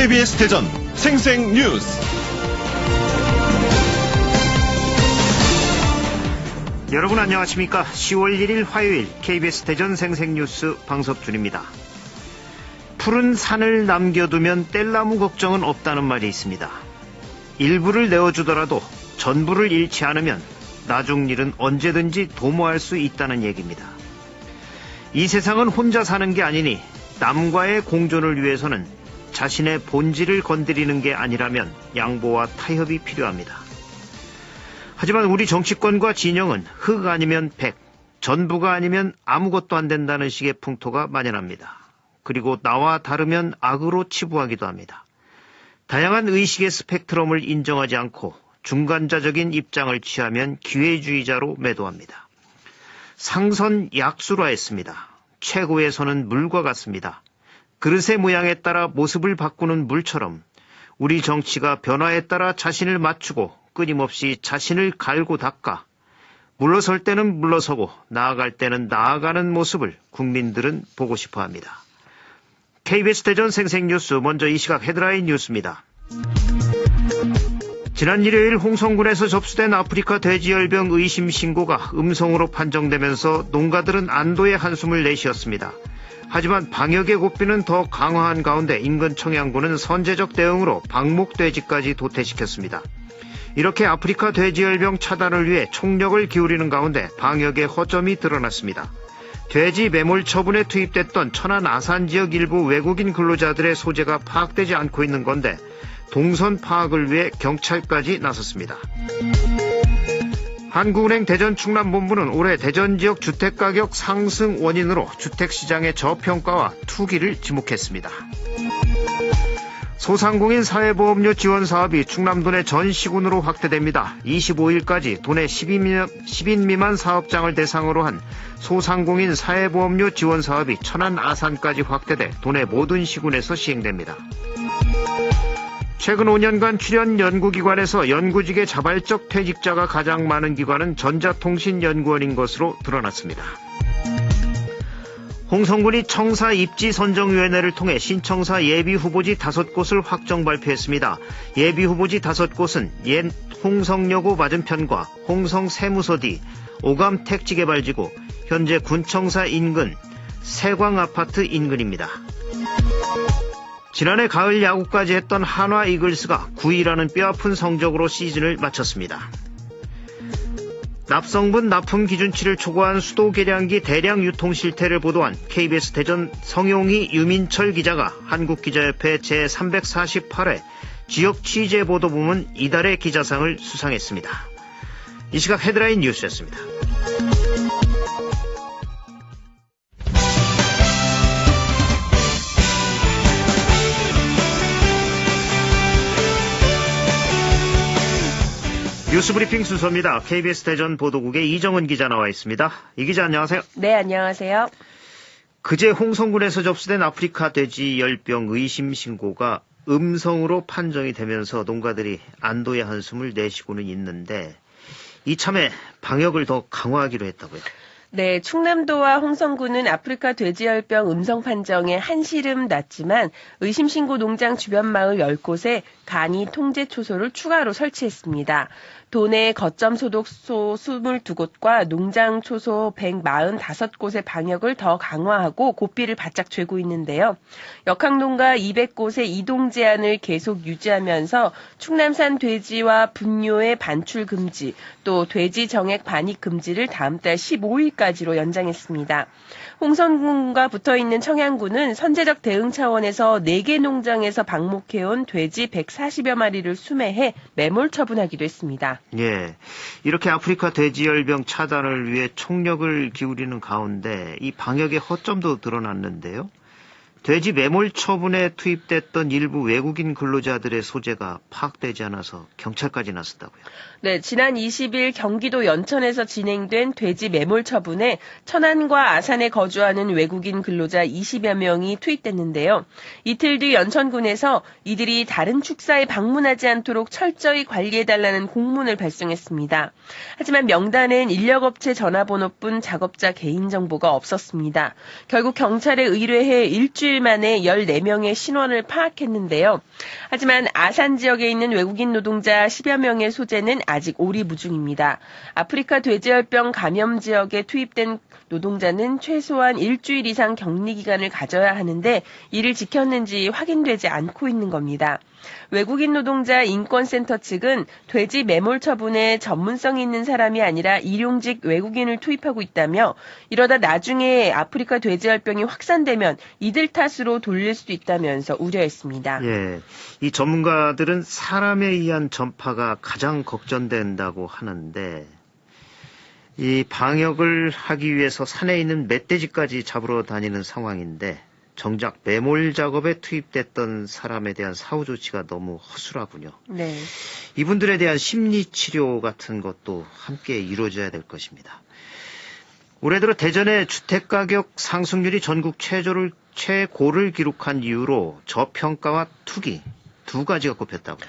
KBS 대전 생생뉴스. 여러분 안녕하십니까? 10월 1일 화요일 KBS 대전 생생뉴스 방석준입니다. 푸른 산을 남겨두면 뗄나무 걱정은 없다는 말이 있습니다. 일부를 내어주더라도 전부를 잃지 않으면 나중 일은 언제든지 도모할 수 있다는 얘기입니다. 이 세상은 혼자 사는 게 아니니 남과의 공존을 위해서는 자신의 본질을 건드리는 게 아니라면 양보와 타협이 필요합니다. 하지만 우리 정치권과 진영은 흑 아니면 백, 전부가 아니면 아무것도 안 된다는 식의 풍토가 만연합니다. 그리고 나와 다르면 악으로 치부하기도 합니다. 다양한 의식의 스펙트럼을 인정하지 않고 중간자적인 입장을 취하면 기회주의자로 매도합니다. 상선약수라 했습니다. 최고에서는 물과 같습니다. 그릇의 모양에 따라 모습을 바꾸는 물처럼 우리 정치가 변화에 따라 자신을 맞추고 끊임없이 자신을 갈고 닦아 물러설 때는 물러서고 나아갈 때는 나아가는 모습을 국민들은 보고 싶어합니다. KBS 대전 생생뉴스, 먼저 이 시각 헤드라인 뉴스입니다. 지난 일요일 홍성군에서 접수된 아프리카 돼지열병 의심 신고가 음성으로 판정되면서 농가들은 안도의 한숨을 내쉬었습니다. 하지만 방역의 고삐는 더 강화한 가운데 인근 청양군은 선제적 대응으로 방목돼지까지 도태시켰습니다. 이렇게 아프리카 돼지열병 차단을 위해 총력을 기울이는 가운데 방역의 허점이 드러났습니다. 돼지 매몰 처분에 투입됐던 천안 아산 지역 일부 외국인 근로자들의 소재가 파악되지 않고 있는 건데 동선 파악을 위해 경찰까지 나섰습니다. 한국은행 대전 충남본부는 올해 대전 지역 주택가격 상승 원인으로 주택시장의 저평가와 투기를 지목했습니다. 소상공인 사회보험료 지원 사업이 충남도 내 전 시군으로 확대됩니다. 25일까지 도내 10인 미만 사업장을 대상으로 한 소상공인 사회보험료 지원 사업이 천안 아산까지 확대돼 도내 모든 시군에서 시행됩니다. 최근 5년간 출연 연구기관에서 연구직의 자발적 퇴직자가 가장 많은 기관은 전자통신연구원인 것으로 드러났습니다. 홍성군이 청사 입지 선정위원회를 통해 신청사 예비후보지 5곳을 확정 발표했습니다. 예비후보지 5곳은 옛 홍성여고 맞은편과 홍성세무서 뒤 오감 택지개발지구, 현재 군청사 인근 세광아파트 인근입니다. 지난해 가을 야구까지 했던 한화 이글스가 9위라는 뼈아픈 성적으로 시즌을 마쳤습니다. 납성분 납품 기준치를 초과한 수도 계량기 대량 유통 실태를 보도한 KBS 대전 성용희 유민철 기자가 한국기자협회 제348회 지역 취재보도부문 이달의 기자상을 수상했습니다. 이 시각 헤드라인 뉴스였습니다. 뉴스브리핑 순서입니다. KBS 대전 보도국의 이정은 기자 나와 있습니다. 이 기자 안녕하세요. 네, 안녕하세요. 그제 홍성군에서 접수된 아프리카 돼지 열병 의심 신고가 음성으로 판정이 되면서 농가들이 안도의 한숨을 내쉬고는 있는데 이참에 방역을 더 강화하기로 했다고요. 네, 충남도와 홍성군은 아프리카 돼지열병 음성 판정에 한시름 났지만 의심 신고 농장 주변 마을 10곳에 간이 통제 초소를 추가로 설치했습니다. 도내 거점 소독소 22곳과 농장 초소 145곳의 방역을 더 강화하고 고삐를 바짝 죄고 있는데요. 역학농가 200곳의 이동 제한을 계속 유지하면서 충남산 돼지와 분뇨의 반출 금지, 또 돼지 정액 반입 금지를 다음 달 15일까지로 연장했습니다. 홍성군과 붙어있는 청양군은 선제적 대응 차원에서 4개 농장에서 방목해온 돼지 140여 마리를 수매해 매몰 처분하기도 했습니다. 예, 이렇게 아프리카 돼지열병 차단을 위해 총력을 기울이는 가운데 이 방역의 허점도 드러났는데요. 돼지 매몰 처분에 투입됐던 일부 외국인 근로자들의 소재가 파악되지 않아서 경찰까지 나섰다고요. 네, 지난 20일 경기도 연천에서 진행된 돼지 매몰 처분에 천안과 아산에 거주하는 외국인 근로자 20여 명이 투입됐는데요. 이틀 뒤 연천군에서 이들이 다른 축사에 방문하지 않도록 철저히 관리해달라는 공문을 발송했습니다. 하지만 명단엔 인력업체 전화번호뿐 작업자 개인정보가 없었습니다. 결국 경찰에 의뢰해 일주일 일주일 만에 14명의 신원을 파악했는데요. 하지만 아산 지역에 있는 외국인 노동자 10여 명의 소재는 아직 오리무중입니다. 아프리카 돼지열병 감염 지역에 투입된 노동자는 최소한 일주일 이상 격리 기간을 가져야 하는데 이를 지켰는지 확인되지 않고 있는 겁니다. 외국인 노동자 인권센터 측은 돼지 매몰 처분에 전문성이 있는 사람이 아니라 일용직 외국인을 투입하고 있다며 이러다 나중에 아프리카 돼지열병이 확산되면 이들 탓으로 돌릴 수도 있다면서 우려했습니다. 예, 이 전문가들은 사람에 의한 전파가 가장 걱정된다고 하는데 이 방역을 하기 위해서 산에 있는 멧돼지까지 잡으러 다니는 상황인데 정작 매몰 작업에 투입됐던 사람에 대한 사후 조치가 너무 허술하군요. 네. 이분들에 대한 심리 치료 같은 것도 함께 이루어져야 될 것입니다. 올해 들어 대전의 주택가격 상승률이 전국 최고를 기록한 이유로 저평가와 투기 두 가지가 꼽혔다고요.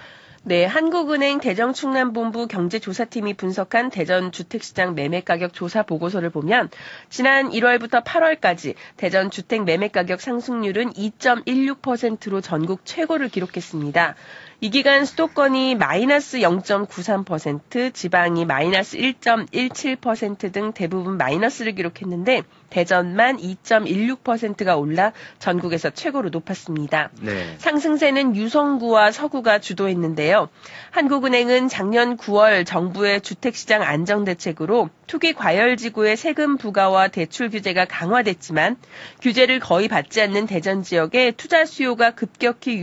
네, 한국은행 대전충남본부 경제조사팀이 분석한 대전 주택시장 매매가격 조사 보고서를 보면 지난 1월부터 8월까지 대전 주택 매매가격 상승률은 2.16%로 전국 최고를 기록했습니다. 이 기간 수도권이 마이너스 0.93%, 지방이 마이너스 1.17% 등 대부분 마이너스를 기록했는데 대전만 2.16%가 올라 전국에서 최고로 높았습니다. 네. 상승세는 유성구와 서구가 주도했는데요. 한국은행은 작년 9월 정부의 주택시장 안정대책으로 투기 과열지구의 세금 부과와 대출 규제가 강화됐지만 규제를 거의 받지 않는 대전 지역에 투자 수요가 급격히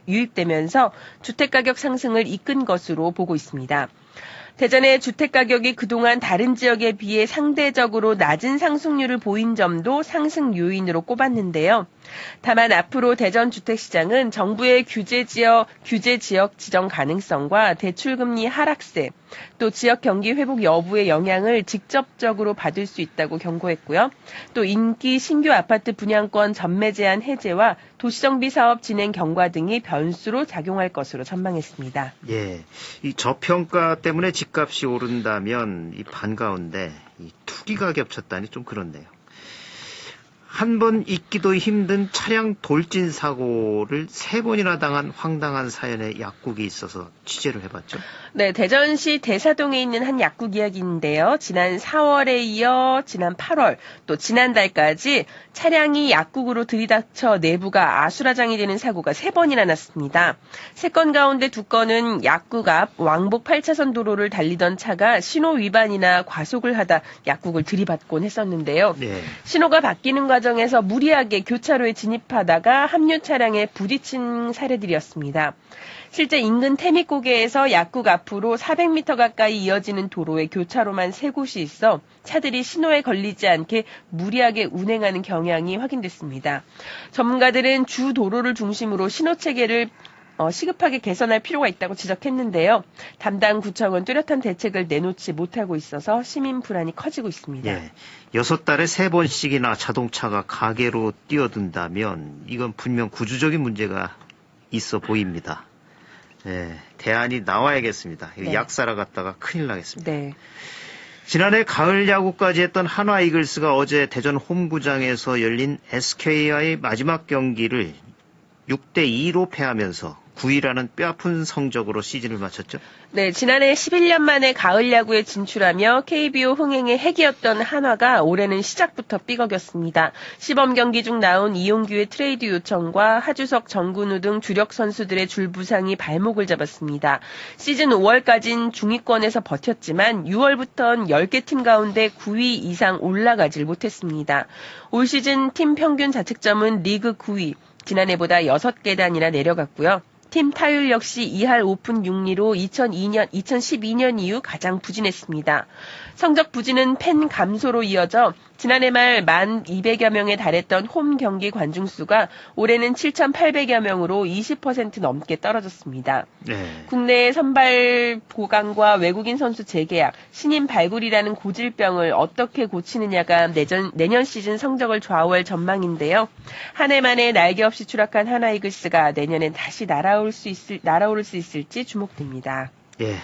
유입되면서 주택가격 상승을 이끈 것으로 보고 있습니다. 대전의 주택가격이 그동안 다른 지역에 비해 상대적으로 낮은 상승률을 보인 점도 상승 요인으로 꼽았는데요. 다만 앞으로 대전 주택시장은 정부의 규제 지역 지정 가능성과 대출금리 하락세, 또 지역 경기 회복 여부의 영향을 직접적으로 받을 수 있다고 경고했고요. 또 인기 신규 아파트 분양권 전매 제한 해제와 도시정비 사업 진행 경과 등이 변수로 작용할 것으로 전망했습니다. 예, 이 저평가 때문에 집값이 오른다면 이 반가운데 이 투기가 겹쳤다니 좀 그렇네요. 한 번 잊기도 힘든 차량 돌진 사고를 3번이나 당한 황당한 사연의 약국이 있어서 취재를 해봤죠. 네, 대전시 대사동에 있는 한 약국 이야기인데요. 지난 4월에 이어 지난 8월 또 지난달까지 차량이 약국으로 들이닥쳐 내부가 아수라장이 되는 사고가 3번이나 났습니다. 3건 가운데 2건은 약국 앞 왕복 8차선 도로를 달리던 차가 신호 위반이나 과속을 하다 약국을 들이받곤 했었는데요. 네. 신호가 바뀌는 과정에서 무리하게 교차로에 진입하다가 합류 차량에 부딪힌 사례들이었습니다. 실제 인근 태미고개에서 약국 앞으로 400m 가까이 이어지는 도로에 교차로만 3곳이 있어 차들이 신호에 걸리지 않게 무리하게 운행하는 경향이 확인됐습니다. 전문가들은 주 도로를 중심으로 신호 체계를 시급하게 개선할 필요가 있다고 지적했는데요. 담당 구청은 뚜렷한 대책을 내놓지 못하고 있어서 시민 불안이 커지고 있습니다. 예, 6달에 3번씩이나 자동차가 가게로 뛰어든다면 이건 분명 구조적인 문제가 있어 보입니다. 예, 대안이 나와야겠습니다. 네. 약사라 갔다가 큰일 나겠습니다. 네. 지난해 가을 야구까지 했던 한화 이글스가 어제 대전 홈구장에서 열린 SK와의 마지막 경기를 6대2로 패하면서 9위라는 뼈아픈 성적으로 시즌을 마쳤죠. 네, 지난해 11년 만에 가을 야구에 진출하며 KBO 흥행의 핵이었던 한화가 올해는 시작부터 삐걱였습니다. 시범 경기 중 나온 이용규의 트레이드 요청과 하주석, 정근우 등 주력 선수들의 줄부상이 발목을 잡았습니다. 시즌 5월까지는 중위권에서 버텼지만 6월부터는 10개 팀 가운데 9위 이상 올라가질 못했습니다. 올 시즌 팀 평균 자책점은 리그 9위, 지난해보다 6계단이나 내려갔고요. 팀 타율 역시 2할 5푼 6리로 2012년 이후 가장 부진했습니다. 성적 부진은 팬 감소로 이어져 지난해 말 1,200여 명에 달했던 홈 경기 관중 수가 올해는 7,800여 명으로 20% 넘게 떨어졌습니다. 네. 국내 선발 보강과 외국인 선수 재계약, 신인 발굴이라는 고질병을 어떻게 고치느냐가 내년 시즌 성적을 좌우할 전망인데요. 한 해 만에 날개 없이 추락한 하나이글스가 내년엔 다시 날아오를 수 있을지 주목됩니다. 예,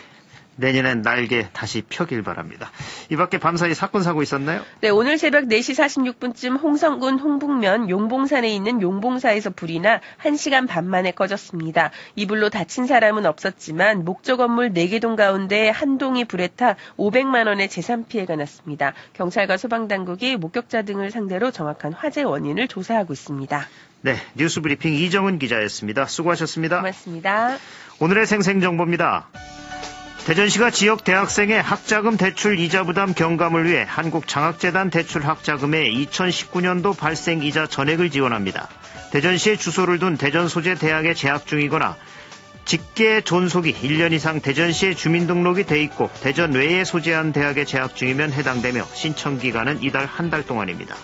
내년엔 날개 다시 펴길 바랍니다. 이 밖에 밤사이 사건 사고 있었나요? 네, 오늘 새벽 4시 46분쯤 홍성군 홍북면 용봉산에 있는 용봉사에서 불이 나 1시간 반 만에 꺼졌습니다. 이 불로 다친 사람은 없었지만 목조 건물 4개 동 가운데 한 동이 불에 타 500만 원의 재산 피해가 났습니다. 경찰과 소방당국이 목격자 등을 상대로 정확한 화재 원인을 조사하고 있습니다. 네, 뉴스브리핑 이정은 기자였습니다. 수고하셨습니다. 고맙습니다. 오늘의 생생정보입니다. 대전시가 지역 대학생의 학자금 대출 이자 부담 경감을 위해 한국장학재단 대출 학자금의 2019년도 발생 이자 전액을 지원합니다. 대전시에 주소를 둔 대전 소재 대학에 재학 중이거나 직계 존속이 1년 이상 대전시에 주민등록이 돼 있고 대전 외에 소재한 대학에 재학 중이면 해당되며 신청 기간은 이달 한 달 동안입니다.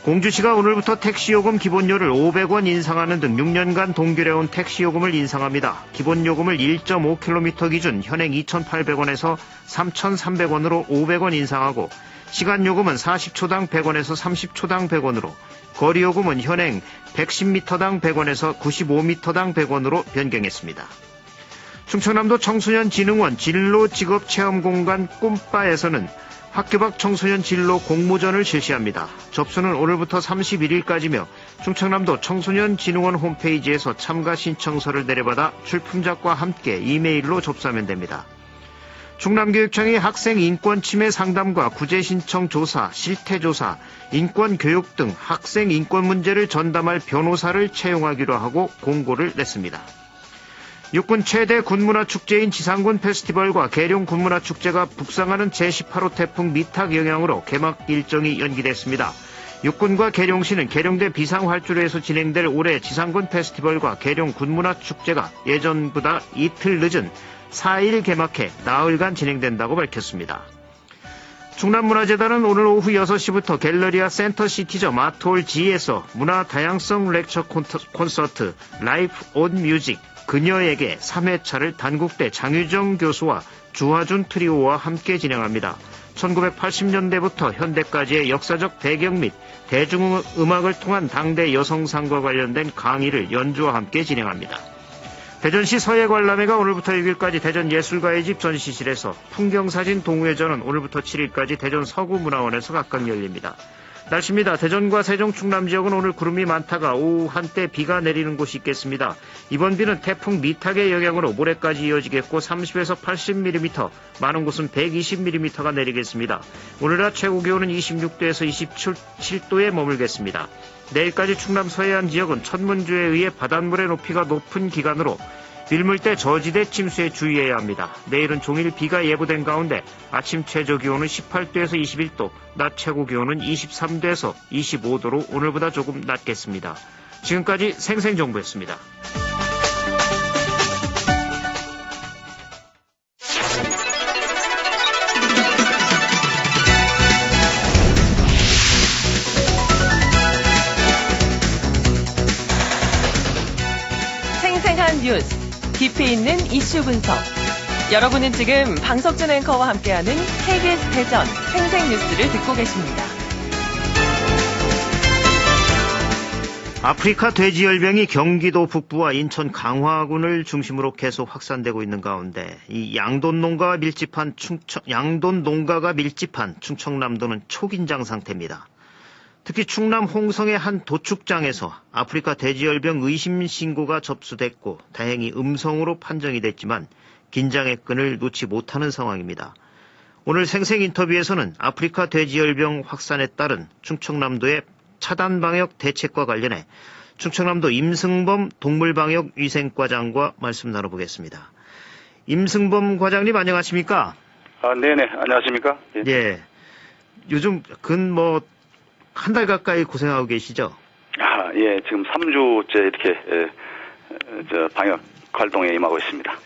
공주시가 오늘부터 택시요금 기본료를 500원 인상하는 등 6년간 동결해온 택시요금을 인상합니다. 기본요금을 1.5km 기준 현행 2,800원에서 3,300원으로 500원 인상하고 시간요금은 40초당 100원에서 30초당 100원으로 거리요금은 현행 110m당 100원에서 95m당 100원으로 변경했습니다. 충청남도 청소년진흥원 진로직업체험공간 꿈바에서는 학교 밖 청소년 진로 공모전을 실시합니다. 접수는 오늘부터 31일까지며 충청남도 청소년진흥원 홈페이지에서 참가 신청서를 내려받아 출품작과 함께 이메일로 접수하면 됩니다. 충남교육청이 학생 인권 침해 상담과 구제 신청 조사, 실태 조사, 인권 교육 등 학생 인권 문제를 전담할 변호사를 채용하기로 하고 공고를 냈습니다. 육군 최대 군문화축제인 지상군 페스티벌과 계룡 군문화축제가 북상하는 제18호 태풍 미탁 영향으로 개막 일정이 연기됐습니다. 육군과 계룡시는 계룡대 비상활주로에서 진행될 올해 지상군 페스티벌과 계룡 군문화축제가 예전보다 이틀 늦은 4일 개막해 나흘간 진행된다고 밝혔습니다. 충남문화재단은 오늘 오후 6시부터 갤러리아 센터시티저 마트홀 G에서 문화 다양성 렉처 콘서트 라이프 온 뮤직 그녀에게 3회차를 단국대 장유정 교수와 주화준 트리오와 함께 진행합니다. 1980년대부터 현대까지의 역사적 배경 및 대중음악을 통한 당대 여성상과 관련된 강의를 연주와 함께 진행합니다. 대전시 서예관람회가 오늘부터 6일까지 대전예술가의 집 전시실에서, 풍경사진 동호회전은 오늘부터 7일까지 대전 서구문화원에서 각각 열립니다. 날씨입니다. 대전과 세종 충남 지역은 오늘 구름이 많다가 오후 한때 비가 내리는 곳이 있겠습니다. 이번 비는 태풍 미탁의 영향으로 모레까지 이어지겠고 30에서 80mm, 많은 곳은 120mm가 내리겠습니다. 오늘 낮 최고 기온은 26도에서 27도에 머물겠습니다. 내일까지 충남 서해안 지역은 천문주에 의해 바닷물의 높이가 높은 기간으로 밀물대 저지대 침수에 주의해야 합니다. 내일은 종일 비가 예보된 가운데 아침 최저 기온은 18도에서 21도, 낮 최고 기온은 23도에서 25도로 오늘보다 조금 낮겠습니다. 지금까지 생생정보였습니다. 생생한 뉴스, 깊이 있는 이슈 분석. 여러분은 지금 방석준 앵커와 함께하는 KBS 대전 생생뉴스를 듣고 계십니다. 아프리카 돼지열병이 경기도 북부와 인천 강화군을 중심으로 계속 확산되고 있는 가운데 이 양돈 농가가 밀집한 충청남도는 초긴장 상태입니다. 특히 충남 홍성의 한 도축장에서 아프리카 돼지열병 의심 신고가 접수됐고 다행히 음성으로 판정이 됐지만 긴장의 끈을 놓지 못하는 상황입니다. 오늘 생생 인터뷰에서는 아프리카 돼지열병 확산에 따른 충청남도의 차단방역 대책과 관련해 충청남도 임승범 동물방역위생과장과 말씀 나눠보겠습니다. 임승범 과장님 안녕하십니까? 네네, 안녕하십니까? 예. 요즘 한 달 가까이 고생하고 계시죠? 예, 지금 3주째 이렇게, 방역 활동에 임하고 있습니다.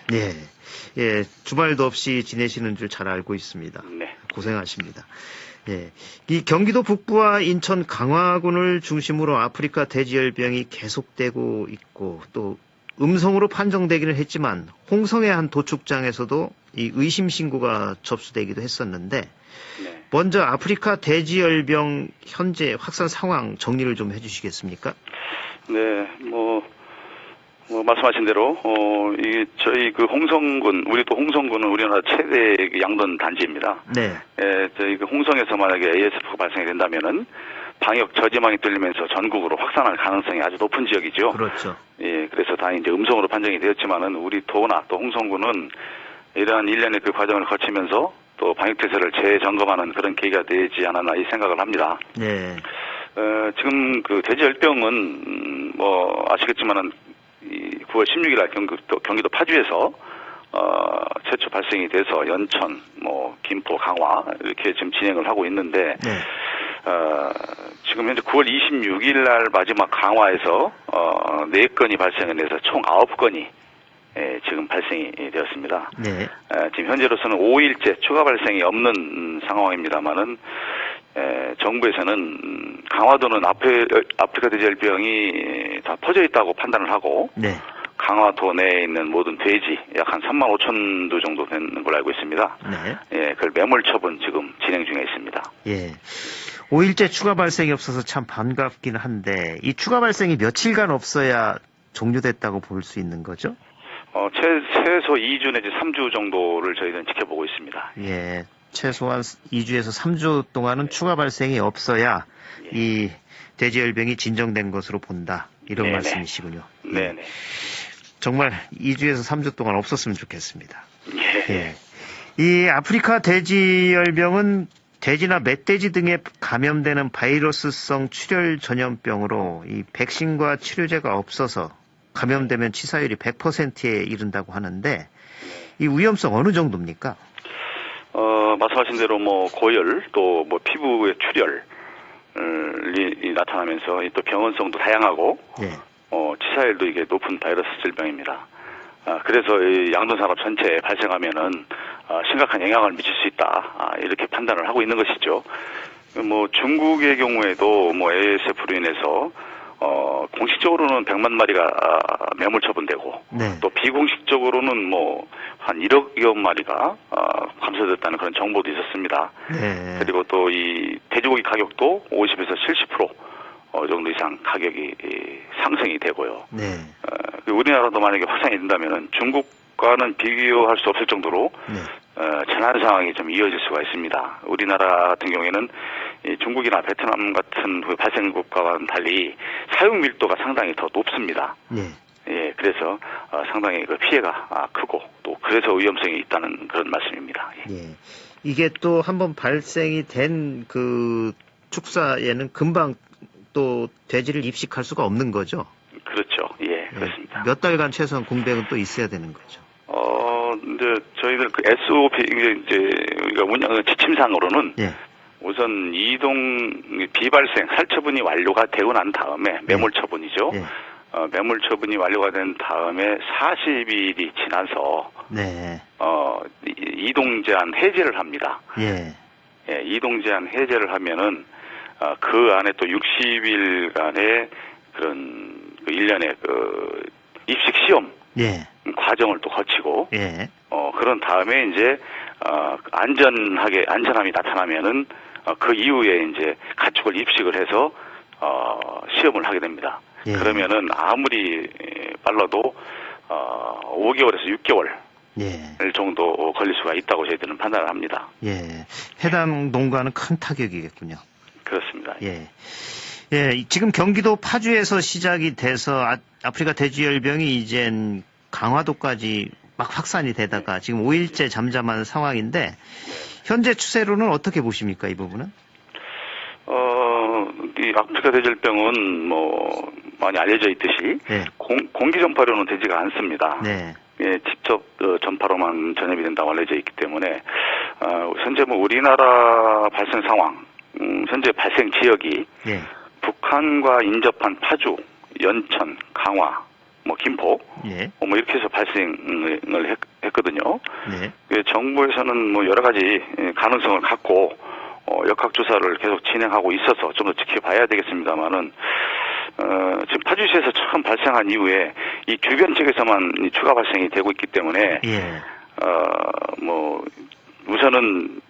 예, 주말도 없이 지내시는 줄 잘 알고 있습니다. 네. 고생하십니다. 예. 이 경기도 북부와 인천 강화군을 중심으로 아프리카 돼지열병이 계속되고 있고 또 음성으로 판정되기는 했지만 홍성의 한 도축장에서도 이 의심 신고가 접수되기도 했었는데 네. 먼저 아프리카 돼지열병 현재 확산 상황 정리를 좀 해주시겠습니까? 네, 말씀하신 대로, 이게 저희 그 홍성군, 우리 또 홍성군은 우리나라 최대 양돈 단지입니다. 네. 저희 그 홍성에서 만약에 ASF가 발생이 된다면은 방역 저지망이 뚫리면서 전국으로 확산할 가능성이 아주 높은 지역이죠. 그렇죠. 예, 그래서 다행히 이제 음성으로 판정이 되었지만은 우리 도나 또 홍성군은 이러한 일련의 그 과정을 거치면서 또 방역태세를 재점검하는 그런 계기가 되지 않았나 이 생각을 합니다. 네. 지금 그 돼지열병은 아시겠지만은 이 9월 16일 날 경기도 파주에서 최초 발생이 돼서 연천, 김포, 강화 이렇게 지금 진행을 하고 있는데 네. 지금 현재 9월 26일 날 마지막 강화에서 4건이 발생을 해서 총 9건이 지금 발생이 되었습니다. 네. 지금 현재로서는 5일째 추가 발생이 없는 상황입니다만은 정부에서는 강화도는 아프리카 돼지열병이 다 퍼져 있다고 판단을 하고 네. 강화도 내에 있는 모든 돼지 약 한 3만 5천 두 정도 되는 걸로 알고 있습니다. 네. 예, 그걸 매몰 처분 지금 진행 중에 있습니다. 예. 5일째 추가 발생이 없어서 참 반갑긴 한데 이 추가 발생이 며칠간 없어야 종료됐다고 볼 수 있는 거죠? 최소 2주 내지 3주 정도를 저희는 지켜보고 있습니다. 예. 최소한 2주에서 3주 동안은 추가 발생이 없어야 이 돼지열병이 진정된 것으로 본다. 이런 네네. 말씀이시군요. 네네. 정말 2주에서 3주 동안 없었으면 좋겠습니다. 예. 예. 이 아프리카 돼지열병은 돼지나 멧돼지 등에 감염되는 바이러스성 출혈 전염병으로 이 백신과 치료제가 없어서 감염되면 치사율이 100%에 이른다고 하는데 이 위험성 어느 정도입니까? 말씀하신 대로 고열 또 피부의 출혈이 나타나면서 또 병원성도 다양하고 예. 치사율도 이게 높은 바이러스 질병입니다. 그래서 이 양돈산업 전체에 발생하면은 심각한 영향을 미칠 수 있다. 이렇게 판단을 하고 있는 것이죠. 중국의 경우에도 ASF로 인해서 공식적으로는 100만 마리가 매몰 처분되고 네. 또 비공식적으로는 한 1억여 마리가 감소됐다는 그런 정보도 있었습니다. 네. 그리고 또 이 돼지고기 가격도 50에서 70% 정도 이상 가격이 상승이 되고요. 네. 우리나라도 만약에 확산이 된다면은 중국과는 비교할 수 없을 정도로 재난 상황이 좀 이어질 수가 있습니다. 우리나라 같은 경우에는 중국이나 베트남 같은 그 발생국과는 달리 사육 밀도가 상당히 더 높습니다. 네. 예, 그래서 상당히 그 피해가 크고 또 그래서 위험성이 있다는 그런 말씀입니다. 예. 예. 이게 또 한번 발생이 된 그 축사에는 금방 또 돼지를 입식할 수가 없는 거죠? 그렇죠. 예, 그렇습니다. 몇 달간 최소한 공백은 또 있어야 되는 거죠. 이제 저희들 그 SOP 이제 우리가 운영 지침상으로는 예. 우선 이동 비발생 살처분이 완료가 되고 난 다음에 매몰 처분이죠. 예. 매몰 처분이 완료가 된 다음에 40일이 지나서 네. 이동 제한 해제를 합니다. 예. 예, 이동 제한 해제를 하면은 그 안에 또 60일간의 그런 그 일련의 그 입식 시험 예. 과정을 또 거치고 예. 그런 다음에 이제 안전함이 나타나면은 그 이후에 이제 가축을 입식을 해서 시험을 하게 됩니다. 예. 그러면은 아무리 빨라도 5개월에서 6개월 예. 정도 걸릴 수가 있다고 저희들은 판단을 합니다. 예. 해당 농가는 큰 타격이겠군요. 그렇습니다. 예. 예. 지금 경기도 파주에서 시작이 돼서 아프리카 돼지열병이 이젠 강화도까지 막 확산이 되다가 지금 5일째 잠잠한 상황인데 현재 추세로는 어떻게 보십니까, 이 부분은? 이 아프리카 돼지열병은 많이 알려져 있듯이 네. 공기 전파로는 되지가 않습니다. 네. 예, 직접 전파로만 전염이 된다고 알려져 있기 때문에 현재 우리나라 발생 상황, 현재 발생 지역이 예. 북한과 인접한 파주, 연천, 강화, 김포, 예. 이렇게 해서 발생을 했거든요. 네. 정부에서는 여러 가지 가능성을 갖고 역학조사를 계속 진행하고 있어서 좀 더 지켜봐야 되겠습니다만은 지금 파주시에서 처음 발생한 이후에 이 주변 지역에서만 추가 발생이 되고 있기 때문에 예. 우선은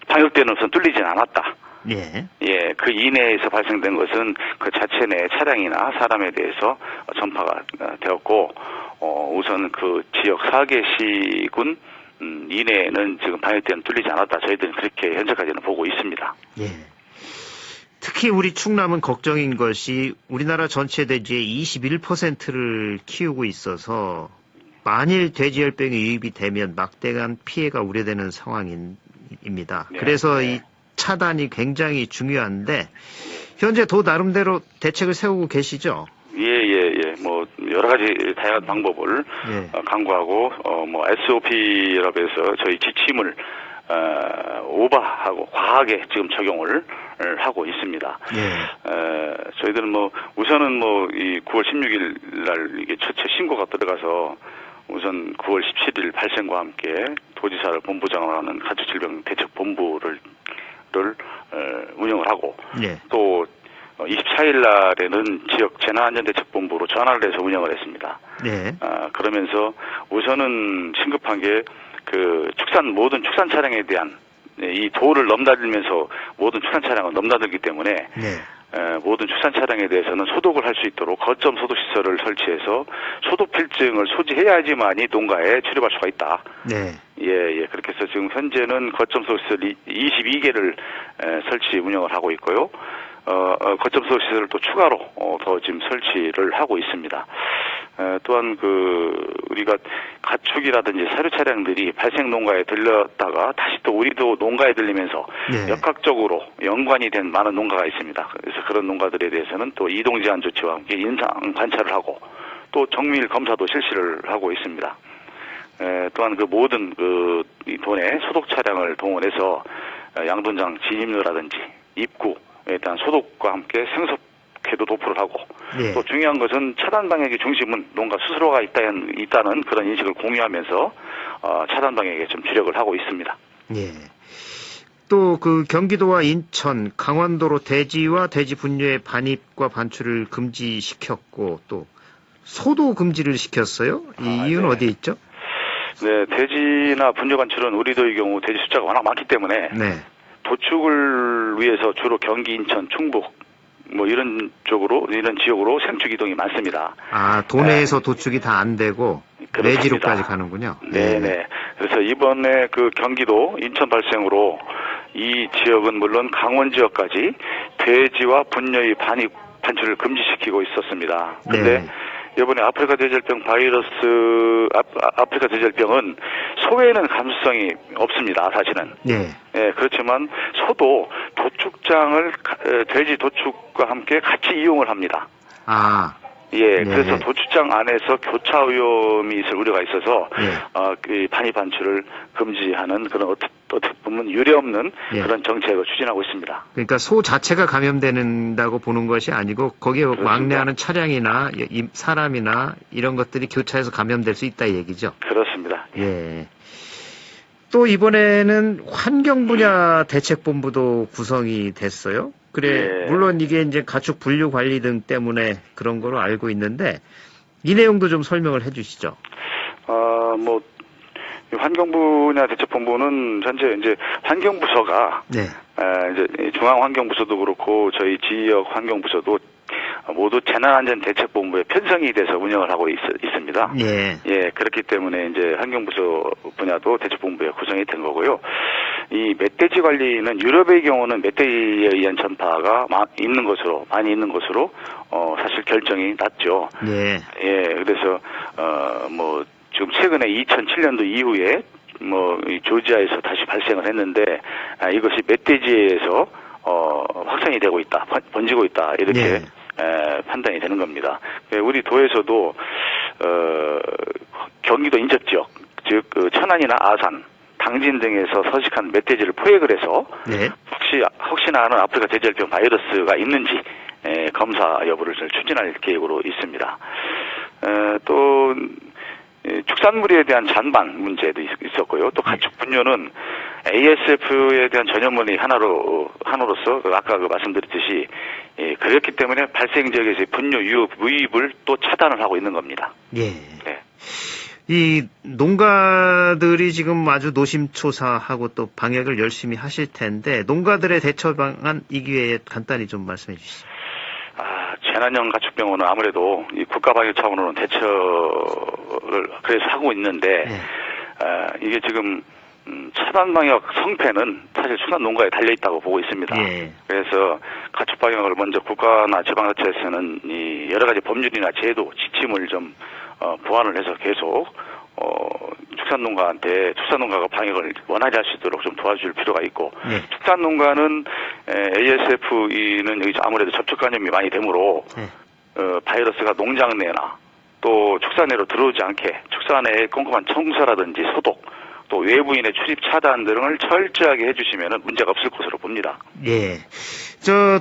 방역대는 우선 뚫리진 않았다. 예, 그 이내에서 발생된 것은 그 자체 내 차량이나 사람에 대해서 전파가 되었고, 우선 그 지역 4개 시군 이내에는 지금 방역대는 뚫리지 않았다. 저희들은 그렇게 현재까지는 보고 있습니다. 예. 특히 우리 충남은 걱정인 것이 우리나라 전체 돼지의 21%를 키우고 있어서 만일 돼지열병이 유입이 되면 막대한 피해가 우려되는 상황입니다. 네, 그래서 네. 이 차단이 굉장히 중요한데 현재 도 나름대로 대책을 세우고 계시죠? 예. 뭐 여러 가지 다양한 방법을 강구하고 뭐 SOP라고 해서 저희 지침을 오버하고 과하게 지금 적용을 하고 있습니다. 저희들은 뭐 우선은 뭐 이 9월 16일 날 이게 첫째 신고가 들어가서 우선 9월 17일 발생과 함께 도지사를 본부장으로 하는 가축질병대책본부를 운영을 하고 또 24일 날에는 지역 재난안전대책본부로 전환을 해서 운영을 했습니다. 그러면서 우선은 심급한 게 그 모든 축산 차량에 대한 이 도를 넘나들면서 모든 축산 차량을 넘나들기 때문에 모든 축산 차량에 대해서는 소독을 할 수 있도록 거점 소독 시설을 설치해서 소독 필증을 소지해야지만이 농가에 출입할 수가 있다. 예. 그렇게 해서 지금 현재는 거점 소독 시설 22개를 설치 운영을 하고 있고요. 거점 소독 시설을 또 추가로 더 지금 설치를 하고 있습니다. 또한 우리가 가축이라든지 사료 차량들이 발생 농가에 들렸다가 다시 또 우리도 농가에 들리면서 역학적으로 연관이 된 많은 농가가 있습니다. 그래서 그런 농가들에 대해서는 또 이동 제한 조치와 함께 인상 관찰을 하고 또 정밀 검사도 실시를 하고 있습니다. 또한 모든 이 도내 소독 차량을 동원해서 양돈장 진입로라든지 입구에 대한 소독과 함께 생섭해도 도포를 하고 또 중요한 것은 차단 방역의 중심은 농가 스스로가 있다는 그런 인식을 공유하면서 차단 방역에 좀 주력을 하고 있습니다. 또 경기도와 인천, 강원도로 돼지와 돼지 분뇨의 반입과 반출을 금지시켰고 또 소도 금지를 시켰어요. 이 이유는 어디에 있죠? 네, 돼지나 분뇨 반출은 우리도의 경우 돼지 숫자가 워낙 많기 때문에 도축을 위해서 주로 경기, 인천, 충북 뭐 이런 지역으로 생축 이동이 많습니다. 도내에서 도축이 다 안 되고 외지로까지 가는군요. 네네. 그래서 이번에 경기도, 인천 발생으로 이 지역은 물론 강원 지역까지 돼지와 분뇨의 반출을 금지시키고 있었습니다. 근데 이번에 아프리카 돼지열병 아프리카 돼지열병은 소에는 감수성이 없습니다, 사실은. 그렇지만 소도 도축장을 돼지 도축과 함께 같이 이용을 합니다. 그래서 도축장 안에서 교차 위험이 있을 우려가 있어서 반입 반출을 금지하는 그런 어떻게 보면 유례없는 그런 정책을 추진하고 있습니다. 그러니까 소 자체가 감염된다고 보는 것이 아니고 거기에 왕래하는 차량이나 사람이나 이런 것들이 교차해서 감염될 수 있다 이 얘기죠. 그렇습니다. 또 이번에는 환경 분야 대책본부도 구성이 됐어요. 물론 이게 이제 가축 분류 관리 등 때문에 그런 거로 알고 있는데 이 내용도 좀 설명을 해주시죠. 환경 분야 대책본부는 현재 이제 환경부서가 이제 중앙환경부서도 그렇고 저희 지역 환경부서도 모두 재난안전대책본부에 편성이 돼서 운영을 하고 있습니다. 그렇기 때문에 이제 환경부서 분야도 대책본부에 구성이 된 거고요. 이 멧돼지 관리는 유럽의 경우는 멧돼지에 의한 전파가 많이 있는 것으로 사실 결정이 났죠. 그래서 지금 최근에 2007년도 이후에 이 조지아에서 다시 발생을 했는데 이것이 멧돼지에서 확산이 되고 있다, 번지고 있다 이렇게 판단이 되는 겁니다. 우리 도에서도 경기도 인접 지역, 즉 천안이나 아산, 당진 등에서 서식한 멧돼지를 포획을 해서 혹시나 하는 아프리카 돼지열병 바이러스가 있는지 검사 여부를 추진할 계획으로 있습니다. 또 축산물에 대한 잔반 문제도 있었고요. 또 가축 분뇨는 ASF에 대한 전염원이 하나로서 아까 말씀드렸듯이 그렇기 때문에 발생 지역에서의 분뇨 유입을 또 차단을 하고 있는 겁니다. 이 농가들이 지금 아주 노심초사하고 또 방역을 열심히 하실 텐데 농가들의 대처 방안 이 기회에 간단히 좀 말씀해 주시죠. 재난형 가축병원은 아무래도 이 국가방역 차원으로는 대처를 그래서 하고 있는데 이게 지금 차단방역 성패는 사실 축산농가에 달려있다고 보고 있습니다. 그래서 가축방역을 먼저 국가나 지방자치에서는 이 여러 가지 법률이나 제도, 지침을 좀 보완을 해서 계속 축산농가가 방역을 원활히 할 수 있도록 좀 도와줄 필요가 있고 축산농가는 ASF-E는 여기 아무래도 접촉 감염이 많이 되므로 바이러스가 농장 내나 또 축산내로 들어오지 않게 축산내의 꼼꼼한 청소라든지 소독 또 외부인의 출입 차단 등을 철저하게 해주시면 문제가 없을 것으로 봅니다.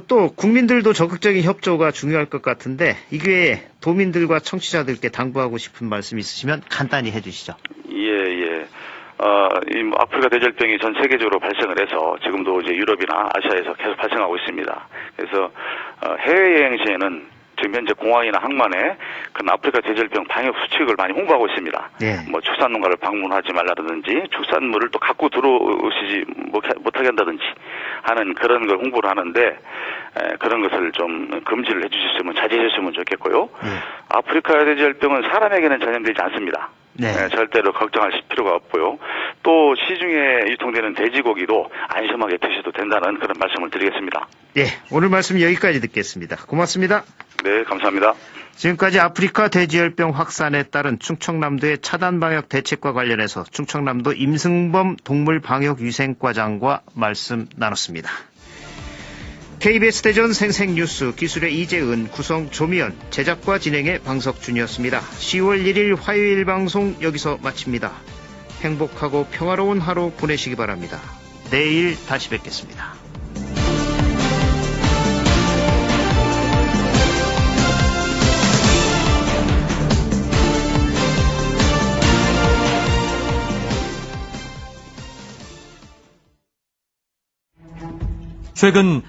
또 국민들도 적극적인 협조가 중요할 것 같은데 이 기회에 도민들과 청취자들께 당부하고 싶은 말씀 있으시면 간단히 해주시죠. 이 아프리카 돼지열병이 전 세계적으로 발생을 해서 지금도 이제 유럽이나 아시아에서 계속 발생하고 있습니다. 그래서 해외여행 시에는 지금 현재 공항이나 항만에 그런 아프리카 돼지열병 방역 수칙을 많이 홍보하고 있습니다. 뭐 축산농가를 방문하지 말라든지 축산물을 또 갖고 들어오시지 못하게 한다든지 하는 그런 걸 홍보를 하는데 그런 것을 좀 금지를 해주셨으면 자제해 주셨으면 좋겠고요. 아프리카 돼지열병은 사람에게는 전염되지 않습니다. 절대로 걱정하실 필요가 없고요. 또 시중에 유통되는 돼지고기도 안심하게 드셔도 된다는 그런 말씀을 드리겠습니다. 오늘 말씀 여기까지 듣겠습니다. 고맙습니다. 네, 감사합니다. 지금까지 아프리카 돼지열병 확산에 따른 충청남도의 차단방역 대책과 관련해서 충청남도 임승범 동물방역위생과장과 말씀 나눴습니다. KBS 대전 생생뉴스 기술의 이재은, 구성 조미연, 제작과 진행의 방석준이었습니다. 10월 1일 화요일 방송 여기서 마칩니다. 행복하고 평화로운 하루 보내시기 바랍니다. 내일 다시 뵙겠습니다. 최근